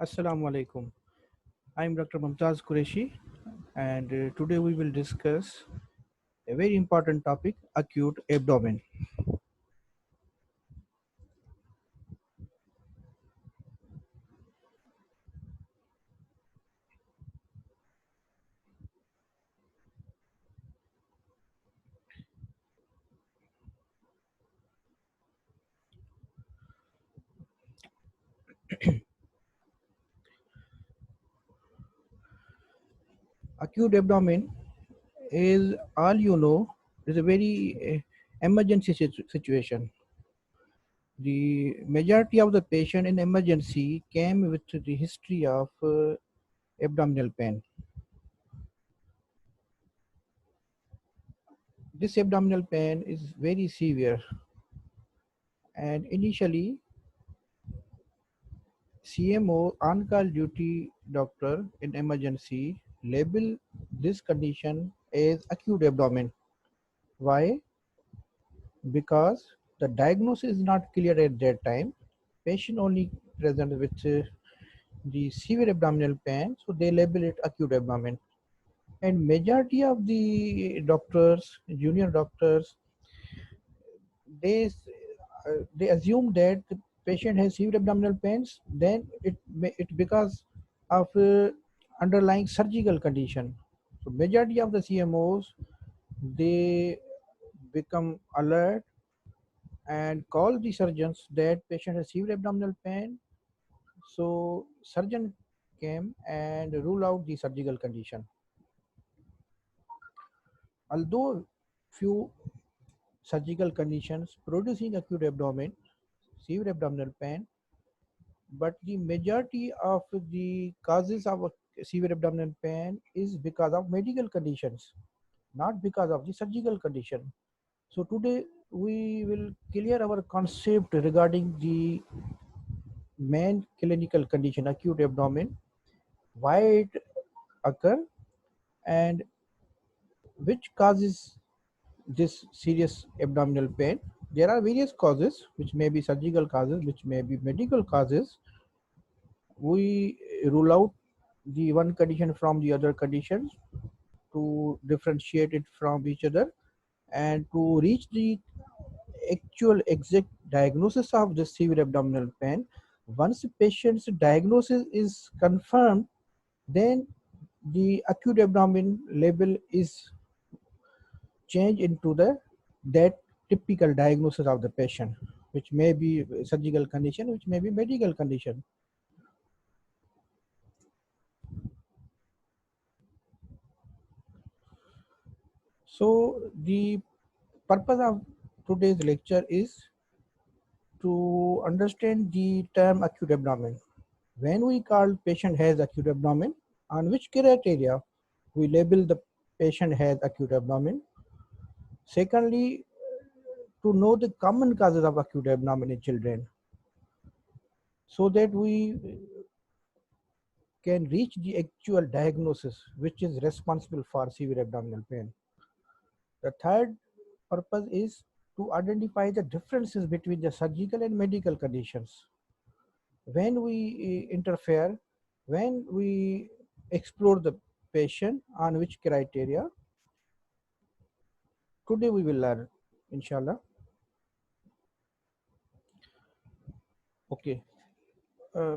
Assalamu alaikum. I'm Dr. Mumtaz Qureshi, and today we will discuss a very important topic, acute abdomen. Acute abdomen is all you know, is a very emergency situation. The majority of the patient in emergency came with the history of abdominal pain. This abdominal pain is very severe, and initially CMO on-call duty doctor in emergency label this condition as acute abdomen. Why? Because the diagnosis is not clear at that time. Patient only present with the severe abdominal pain, so they label it acute abdomen. And majority of the doctors, junior doctors, they assume that the patient has severe abdominal pains, then it because of underlying surgical condition. So majority of the CMOs, they become alert and call the surgeons that patient has severe abdominal pain. So surgeon came and rule out the surgical condition. Although few surgical conditions producing acute abdomen, severe abdominal pain, but the majority of the causes of severe abdominal pain is because of medical conditions, not because of the surgical condition. So today we will clear our concept regarding the main clinical condition, acute abdomen, why it occur, and which causes this serious abdominal pain. There are various causes, which may be surgical causes, which may be medical causes. We rule out the one condition from the other conditions to differentiate it from each other and to reach the actual exact diagnosis of the severe abdominal pain. Once the patient's diagnosis is confirmed, then the acute abdomen label is changed into the that typical diagnosis of the patient, which may be surgical condition, which may be medical condition. So the purpose of today's lecture is to understand the term acute abdomen. When we call patient has acute abdomen, on which criteria we label the patient has acute abdomen. Secondly, to know the common causes of acute abdomen in children, so that we can reach the actual diagnosis which is responsible for severe abdominal pain. The third purpose is to identify the differences between the surgical and medical conditions. When we interfere, when we explore the patient on which criteria, today we will learn, inshallah. Okay. Uh,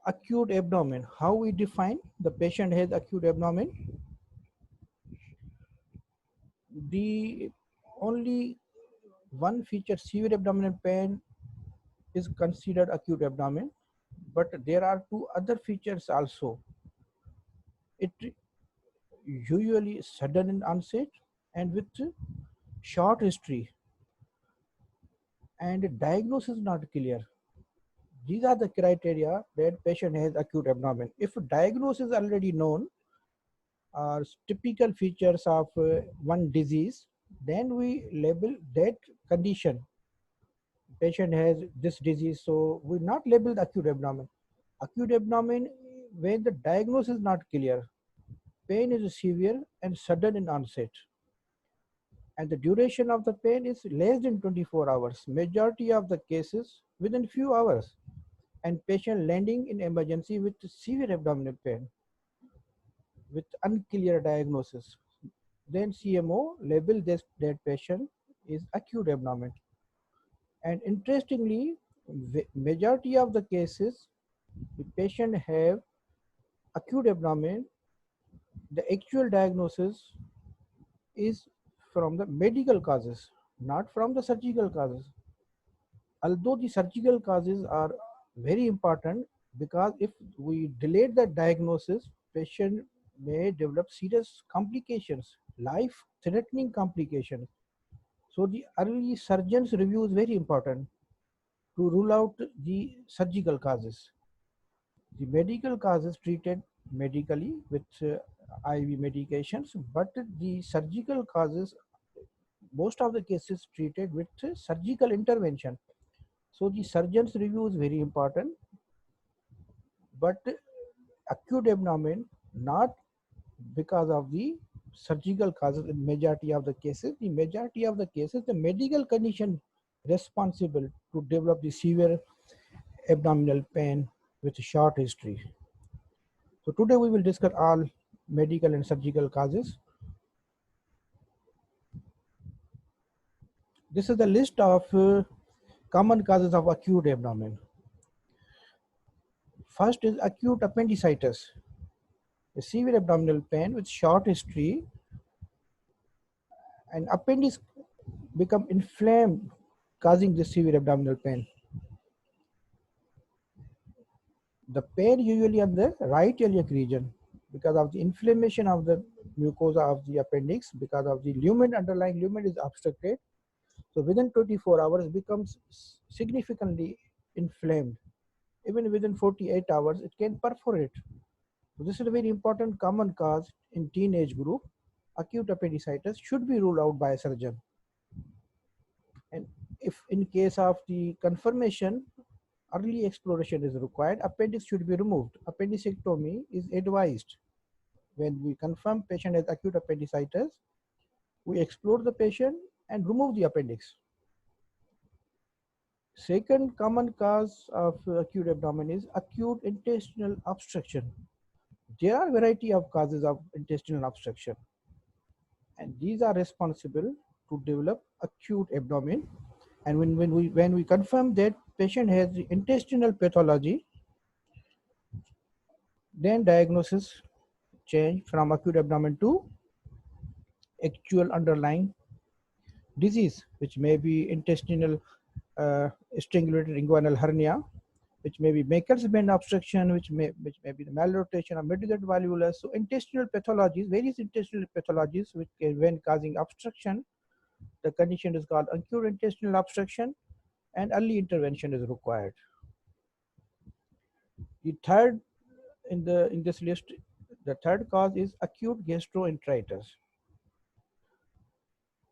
Acute abdomen. How we define the patient has acute abdomen? The only one feature, severe abdominal pain, is considered acute abdomen, but there are two other features also. It usually sudden in onset and with short history, and diagnosis not clear. These are the criteria that patient has acute abdomen. If diagnosis is already known or typical features of one disease, then we label that condition. Patient has this disease, so we not label the acute abdomen. Acute abdomen, when the diagnosis is not clear, pain is severe and sudden in onset, and the duration of the pain is less than 24 hours. Majority of the cases within few hours, and patient landing in emergency with severe abdominal pain with unclear diagnosis. Then CMO label that patient is acute abdomen. And interestingly, majority of the cases, the patient have acute abdomen. The actual diagnosis is from the medical causes, not from the surgical causes. Although the surgical causes are very important, because if we delay the diagnosis, patient may develop serious complications, life-threatening complications. So the early surgeon's review is very important to rule out the surgical causes. The medical causes treated medically with IV medications, but the surgical causes, most of the cases treated with surgical intervention. So the surgeon's review is very important, but acute abdomen not because of the surgical causes in majority of the cases. The majority of the cases, the medical condition responsible to develop the severe abdominal pain with short history. So today we will discuss all medical and surgical causes. This is the list of common causes of acute abdomen. First is acute appendicitis, a severe abdominal pain with short history, and appendix become inflamed, causing the severe abdominal pain. The pain usually on the right iliac region because of the inflammation of the mucosa of the appendix, because of the lumen, underlying lumen is obstructed. So within 24 hours becomes significantly inflamed. Even within 48 hours, it can perforate. So this is a very important common cause in teenage group. Acute appendicitis should be ruled out by a surgeon. And if in case of the confirmation, early exploration is required, appendix should be removed. Appendicectomy is advised. When we confirm patient has acute appendicitis, we explore the patient and remove the appendix. Second common cause of acute abdomen is acute intestinal obstruction. There are variety of causes of intestinal obstruction, and these are responsible to develop acute abdomen. And when we confirm that patient has the intestinal pathology, then diagnosis change from acute abdomen to actual underlying disease, which may be intestinal strangulated inguinal hernia, which may be Maker's band obstruction, which may be the malrotation of medullary volvulus. So intestinal pathologies, various intestinal pathologies, which can, when causing obstruction, the condition is called acute intestinal obstruction, and early intervention is required. The third in this list, the third cause is acute gastroenteritis.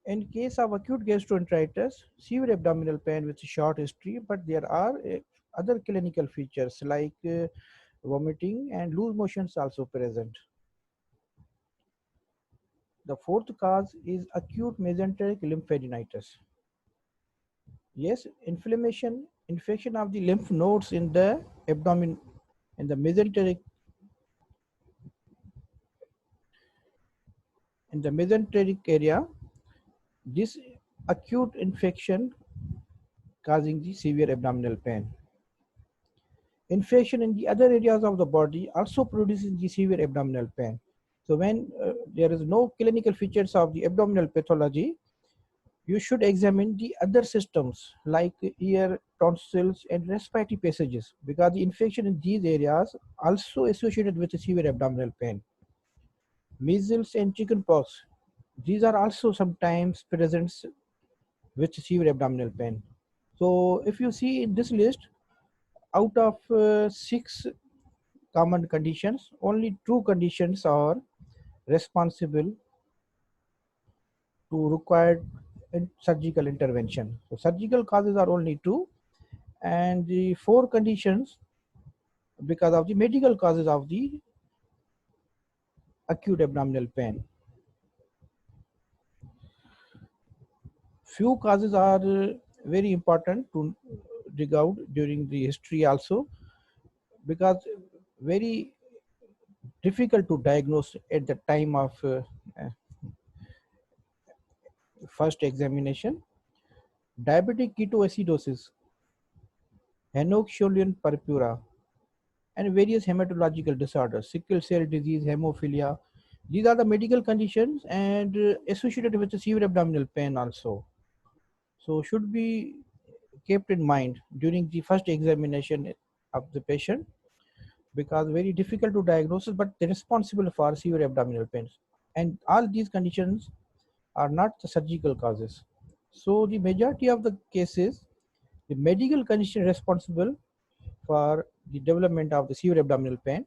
In case of acute gastroenteritis, severe abdominal pain with short history, but there are other clinical features like vomiting and loose motions also present. The fourth cause is acute mesenteric lymphadenitis. Yes, infection of the lymph nodes in the abdomen, in the mesenteric area. This acute infection causing the severe abdominal pain. Infection in the other areas of the body also produces the severe abdominal pain. So when there is no clinical features of the abdominal pathology, you should examine the other systems like ear, tonsils, and respiratory passages, because the infection in these areas also associated with severe abdominal pain. Measles and chickenpox, these are also sometimes present with severe abdominal pain. So if you see in this list, out of 6 common conditions, only 2 conditions are responsible to require surgical intervention. So surgical causes are only 2, and the 4 conditions because of the medical causes of the acute abdominal pain. Few causes are very important to dig out during the history also. because very difficult to diagnose at the time of uh, first examination. Diabetic ketoacidosis, Henoch-Schönlein purpura, and various hematological disorders, sickle cell disease, hemophilia. These are the medical conditions and associated with the severe abdominal pain also. So should be kept in mind during the first examination of the patient, because very difficult to diagnose, but they're responsible for severe abdominal pains. And all these conditions are not the surgical causes. So the majority of the cases, the medical condition responsible for the development of the severe abdominal pain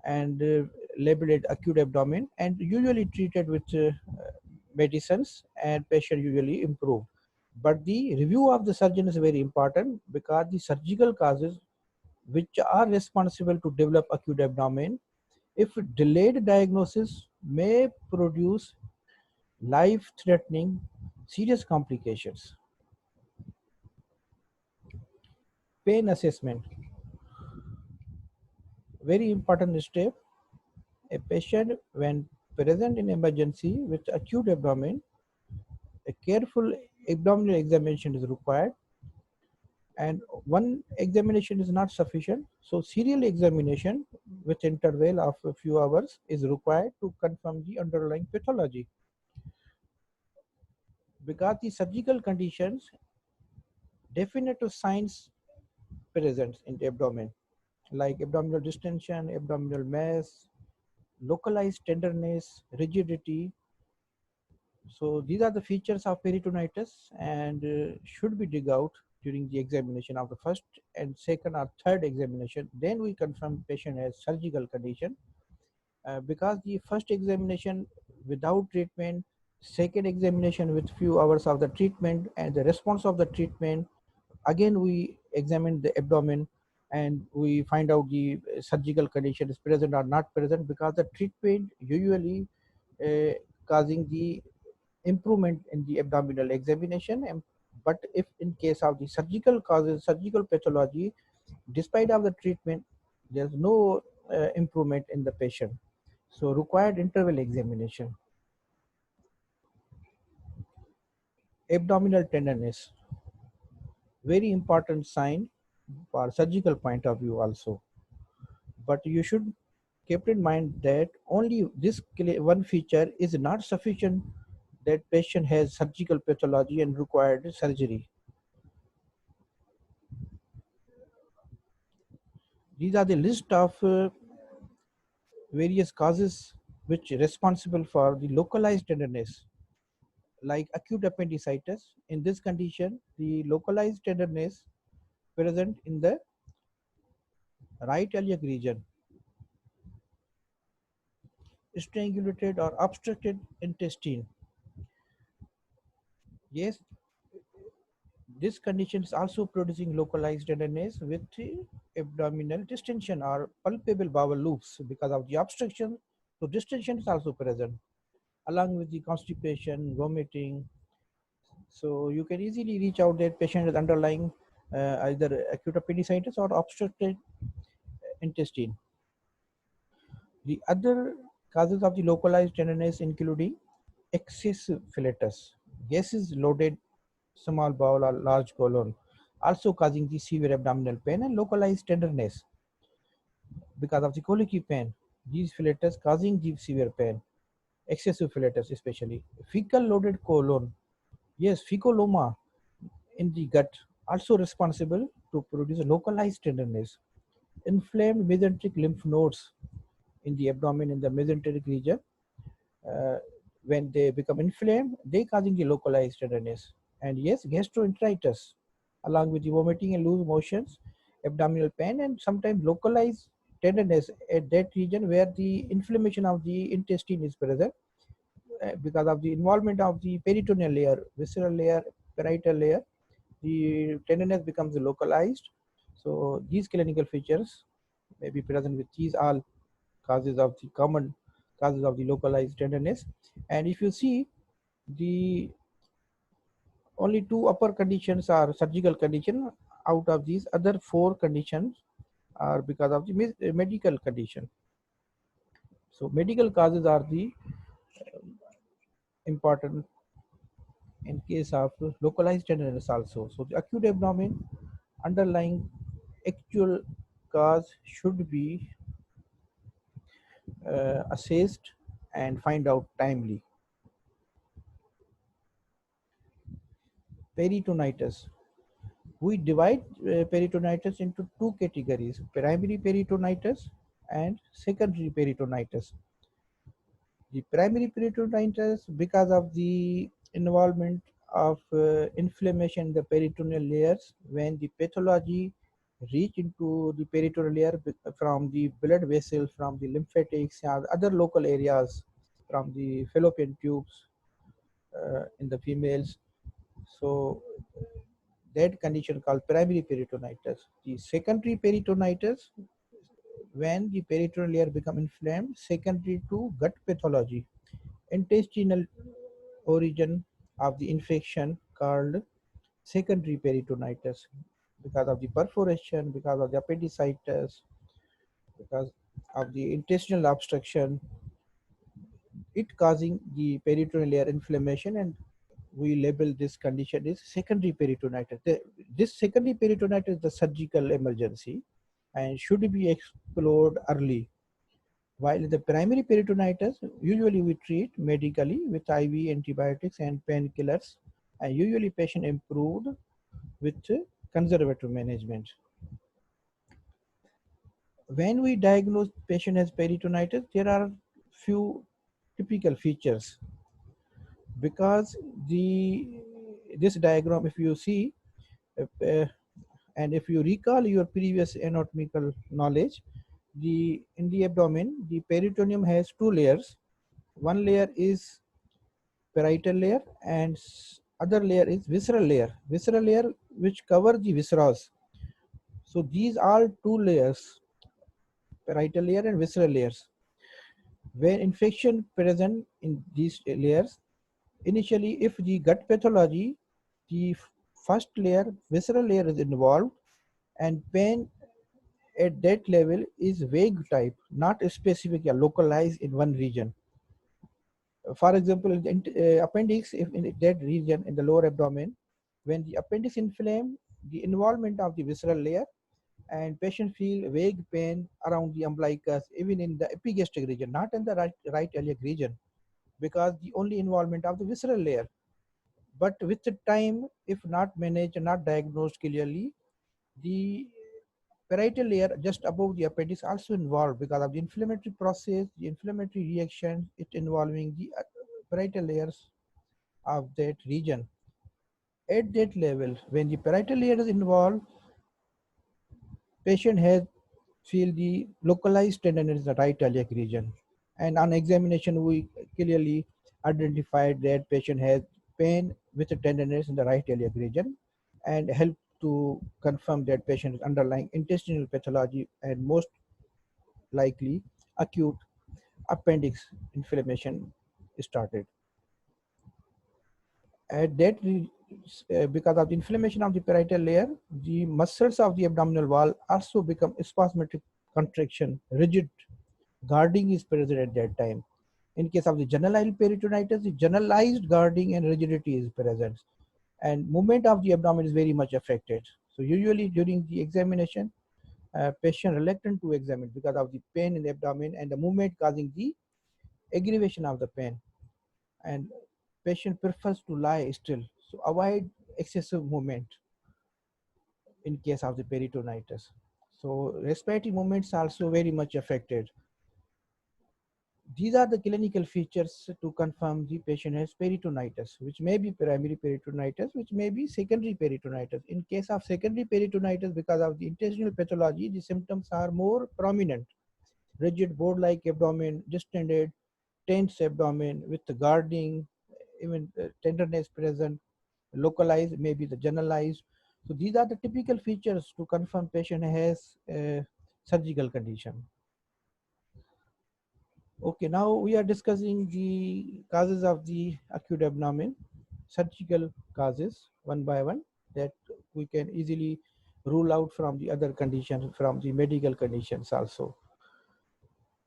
and labeled acute abdomen, and usually treated with medicines, and patient usually improve. But the review of the surgeon is very important, because the surgical causes which are responsible to develop acute abdomen, if delayed diagnosis, may produce life threatening serious complications. Pain assessment, very important step. A patient when present in emergency with acute abdomen, a careful abdominal examination is required, and one examination is not sufficient. So serial examination with interval of a few hours is required to confirm the underlying pathology, because the surgical conditions, definitive signs present in the abdomen, like abdominal distension, abdominal mass, localized tenderness, rigidity. So these are the features of peritonitis, and should be dig out during the examination of the first and second or third examination. Then we confirm patient has surgical condition, because the first examination without treatment, second examination with few hours of the treatment, and the response of the treatment, again we examine the abdomen and we find out the surgical condition is present or not present, because the treatment usually uh, causing the improvement in the abdominal examination. And but if in case of the surgical causes, surgical pathology, despite of the treatment, there's no improvement in the patient, so required interval examination. Abdominal tenderness, very important sign for surgical point of view also. But you should keep in mind that only this one feature is not sufficient that patient has surgical pathology and required surgery. These are the list of various causes which are responsible for the localized tenderness, like acute appendicitis. In this condition, the localized tenderness present in the right iliac region, strangulated or obstructed intestine. Yes, this condition is also producing localized tenderness with abdominal distension or palpable bowel loops because of the obstruction. So distension is also present along with the constipation, vomiting. So you can easily reach out that patient is underlying either acute appendicitis or obstructed intestine. The other causes of the localized tenderness including excessive flatus, gases loaded small bowel or large colon, also causing the severe abdominal pain and localized tenderness because of the colicky pain. These flatus causing the severe pain, excessive flatus especially. Fecal loaded colon, yes, fecoloma in the gut, also responsible to produce localized tenderness. Inflamed mesenteric lymph nodes in the abdomen in the mesenteric region, uh, when they become inflamed, they causing the localized tenderness. And yes, gastroenteritis, along with the vomiting and loose motions, abdominal pain, and sometimes localized tenderness at that region where the inflammation of the intestine is present, because of the involvement of the peritoneal layer, visceral layer, parietal layer, the tenderness becomes localized. So these clinical features may be present with these all causes of the common causes of the localized tenderness. And if you see, the only two upper conditions are surgical condition. Out of these other four conditions are because of the medical condition. So medical causes are the important in case of localized tenderness also. So the acute abdomen underlying actual cause should be assessed and find out timely. Peritonitis. We divide peritonitis into two categories: primary peritonitis and secondary peritonitis. The primary peritonitis, because of the involvement of inflammation in the peritoneal layers, when the pathology reach into the peritoneal layer from the blood vessels, from the lymphatics, or other local areas, from the fallopian tubes in the females. So that condition called primary peritonitis. The secondary peritonitis, when the peritoneal layer become inflamed, secondary to gut pathology, intestinal origin of the infection called secondary peritonitis, because of the perforation, because of the appendicitis, because of the intestinal obstruction, it causing the peritoneal layer inflammation, and we label this condition as secondary peritonitis. This secondary peritonitis is the surgical emergency and should be explored early. While in the primary peritonitis, usually we treat medically with IV antibiotics and painkillers, and usually patient improved with conservative management. When we diagnose patient as peritonitis, there are few typical features, because the this diagram, if you see, uh, and if you recall your previous anatomical knowledge, the in the abdomen, the peritoneum has two layers. One layer is parietal layer, and other layer is visceral layer. Visceral layer which cover the viscera. So these are two layers, parietal layer and visceral layers. When infection present in these layers, initially if the gut pathology, the first layer, visceral layer is involved, and pain at that level is vague type, not specific or localized in one region. For example, in the appendix, if in that region in the lower abdomen, when the appendix inflamed, the involvement of the visceral layer, and patient feel vague pain around the umbilicus, even in the epigastric region, not in the right iliac region, because the only involvement of the visceral layer. But with the time, if not managed and not diagnosed clearly, the parietal layer just above the appendix also involved, because of the inflammatory process, the inflammatory reaction, it involving the parietal layers of that region. At that level, when the parietal layer is involved, patient has feel the localized tenderness in the right iliac region. And on examination, we clearly identified that patient has pain with a tenderness in the right iliac region, and help to confirm that patient is underlying intestinal pathology and most likely acute appendix inflammation started. At that, because of the inflammation of the parietal layer, the muscles of the abdominal wall also become spasmodic contraction, rigid. Guarding is present at that time. In case of the generalized peritonitis, the generalized guarding and rigidity is present, and movement of the abdomen is very much affected. So usually during the examination, patient reluctant to examine because of the pain in the abdomen and the movement causing the aggravation of the pain, and patient prefers to lie still. So avoid excessive movement in case of the peritonitis. So respiratory movements also very much affected. These are the clinical features to confirm the patient has peritonitis, which may be primary peritonitis, which may be secondary peritonitis. In case of secondary peritonitis, because of the intestinal pathology, the symptoms are more prominent: rigid board-like abdomen, distended, tense abdomen with the guarding, even tenderness present, localized, maybe the generalized. So these are the typical features to confirm patient has a surgical condition. Okay, now we are discussing the causes of the acute abdomen, surgical causes one by one, that we can easily rule out from the other conditions, from the medical conditions also.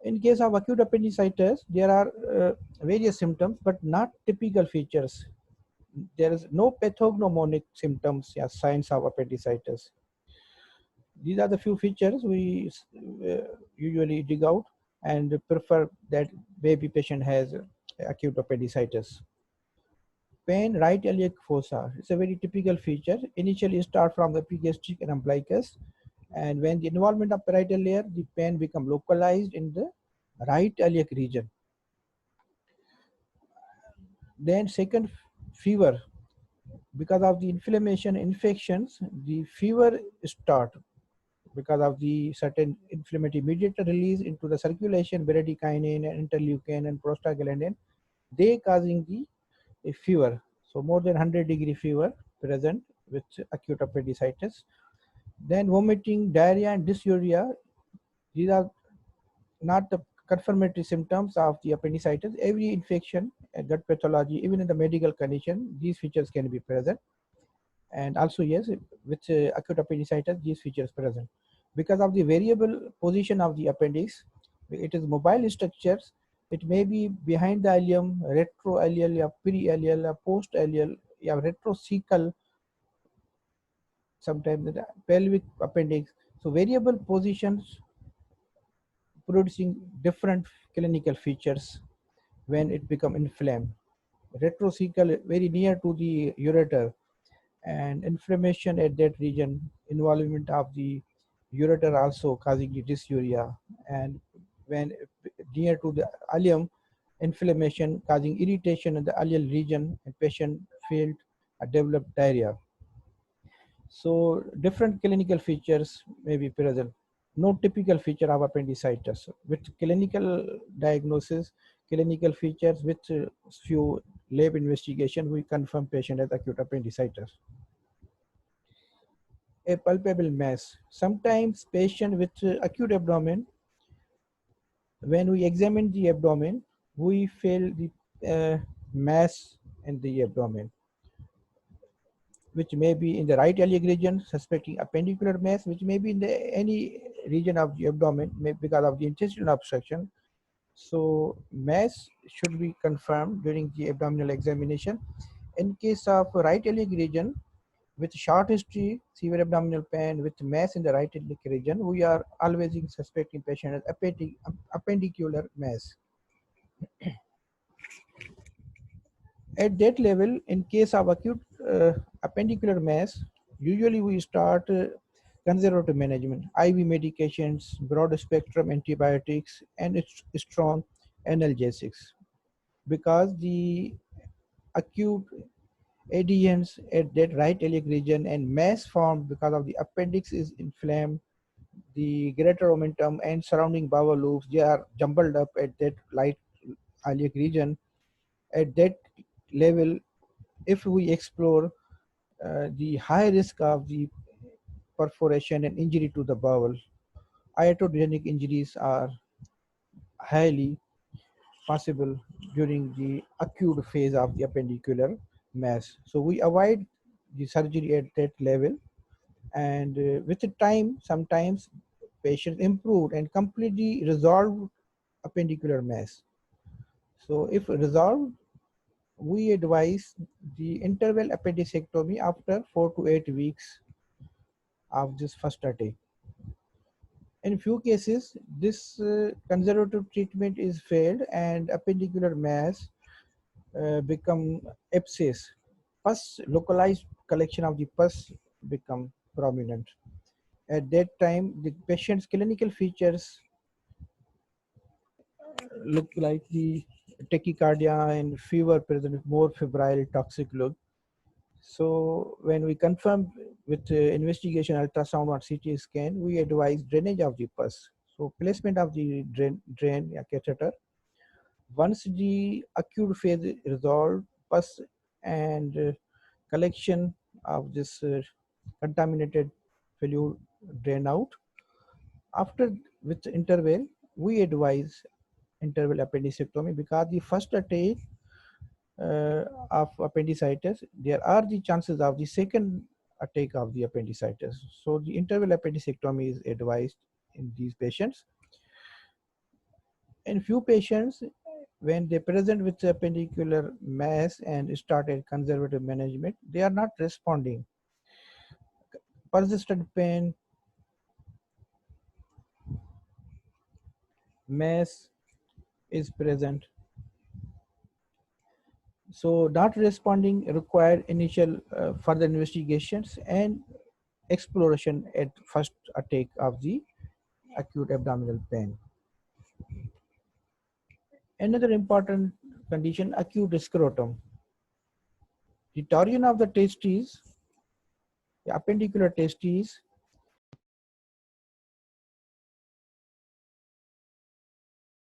In case of acute appendicitis, there are various symptoms, but not typical features. There is no pathognomonic symptoms or signs of appendicitis. These are the few features we usually dig out and prefer that baby patient has acute appendicitis. Pain, right iliac fossa. It's a very typical feature. Initially start from the epigastric and umbilicus, and when the involvement of parietal layer, the pain become localized in the right iliac region. Then second, fever. Because of the inflammation infections, the fever start because of the certain inflammatory mediator release into the circulation, bradykinin and interleukin and prostaglandin, they causing the fever. So more than 100-degree fever present with acute appendicitis. Then vomiting, diarrhea and dysuria. These are not the confirmatory symptoms of the appendicitis. Every infection, gut pathology, even in the medical condition, these features can be present. And also, yes, with acute appendicitis, these features present. Because of the variable position of the appendix, it is mobile structures. It may be behind the ileum, retroileal, or periileal, or postileal, or retrocecal, sometimes the pelvic appendix. So variable positions producing different clinical features when it become inflamed. Retrocecal very near to the ureter, and inflammation at that region, involvement of the ureter also causing the dysuria, and when near to the ileum, inflammation causing irritation in the ileal region, and patient felt developed diarrhea. So different clinical features may be present. No typical feature of appendicitis. With clinical diagnosis, clinical features, with few lab investigation, we confirm patient as acute appendicitis. A palpable mass. Sometimes patient with acute abdomen, when we examine the abdomen, we feel the mass in the abdomen, which may be in the right iliac region, suspecting appendicular mass, which may be in the any region of the abdomen because of the intestinal obstruction. So mass should be confirmed during the abdominal examination. In case of right iliac region, with short history, severe abdominal pain with mass in the right iliac region, we are always suspecting patient as appendicular mass. At that level, in case of acute appendicular mass, usually we start conservative management, IV medications, broad spectrum antibiotics, and strong analgesics, because the acute adhesions at that right iliac region and mass formed because of the appendix is inflamed, the greater omentum and surrounding bowel loops, they are jumbled up at that right iliac region. At that level, if we explore the high risk of the perforation and injury to the bowel, iatrogenic injuries are highly possible during the acute phase of the appendicular mass. So we avoid the surgery at that level, and with the time, sometimes patients improved and completely resolved appendicular mass. So if resolved, we advise the interval appendicectomy after 4 to 8 weeks of this first attack. In few cases, this conservative treatment is failed and appendicular mass become abscess. Pus, localized collection of the pus become prominent. At that time, the patient's clinical features look like the tachycardia and fever present with more febrile toxic look. So when we confirm with investigation ultrasound or CT scan, we advise drainage of the pus. So placement of the drain catheter. Once the acute phase is resolved, pus and collection of this contaminated fluid drain out. After with interval, we advise interval appendicectomy, because the first attack of appendicitis, there are the chances of the second attack of the appendicitis. So the interval appendicectomy is advised in these patients. In few patients, when they present with appendicular mass and started conservative management, they are not responding. Persistent pain, mass is present. So not responding require initial further investigations and exploration at first attack of the acute abdominal pain. Another important condition, acute scrotum. The torsion of the testes, the appendicular testes